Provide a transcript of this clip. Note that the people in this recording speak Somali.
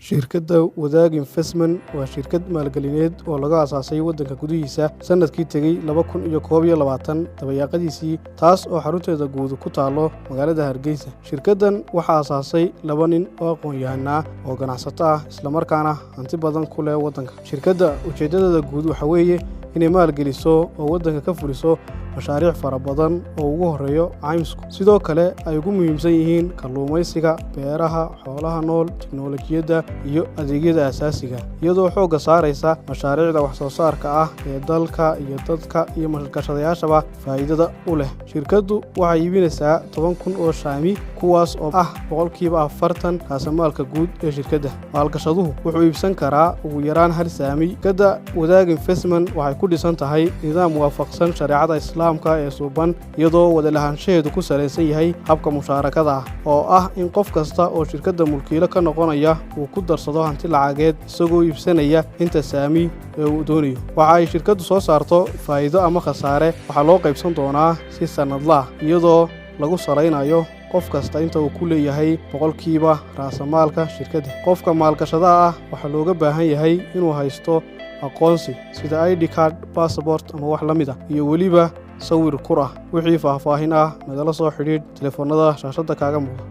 shirkadda Wadaag Investment waa shirkad maalgelineed oo laga aasaasay waddanka gudihiisa sanadkii tegay 2021 dabayaaqadiisii taas oo xarunteeda guud ku taalo magaalada Hargeysa. Shirkaddan waxaa aasaasay 2 nin oo aqoon-yahan ah oo ganacsato ah isla markaana hanti badan ku leh waddanka. Shirkadda ujeedadeeda guud waxa weeye inay maalgeliso oo waddanka ka fuliso mashaariic fara badan oo ugu horeeyo caymisku sidoo kale ay ugu muhiimsan yihiin kalluumaysiga, beeraha, xoolaha nool, tiknoolajiyadda iyo adeegyada aasaasiga iyadoo xoogga saaraysa mashaariicda wax soo saarka ah ee dalka iyo dadka iyo maalgashadayaashaba faa'iidada u leh. Shirkaddu waxay iibinaysaa 10,000 oo saami kuwaas oo ah 40% raasamaalka guud ee shirkadda. Maalgashaduhu wuxuu iibsan karaa ugu yaraan hal saami. Shirkadda Wadaag Investment waxay ku dhisan tahay nidaam waafaqsan shariicada islaamka ee suuban iyadoo wada lahaanshaheedu ku salaysan yahay habka musharakada ah oo ah in qof kasta oo shirkadda mulkiilo ka noqonaya uu ku darsado hanti lacageed isagoo iibsanaya inta saami ee uu doonayo. Waxa ay shirkaddu soo saarto faa'iido ama khasaare waxaa loo qaybsan doonaa si sanadle ah iyadoo lagu salaynayo qof kasta inta uu ku leeyahay 100% raasamaalka shirkadda. Qofka maalgashadaha ah waxaa looga baahan yahay inuu haysto aqoonsi sida ID card, passport ama wax la mid ah iyo weliba sawir kur ah. Wixii faahfaahin ah nagala soo xidhiidh telefoonada shaashada kaaga muuqda.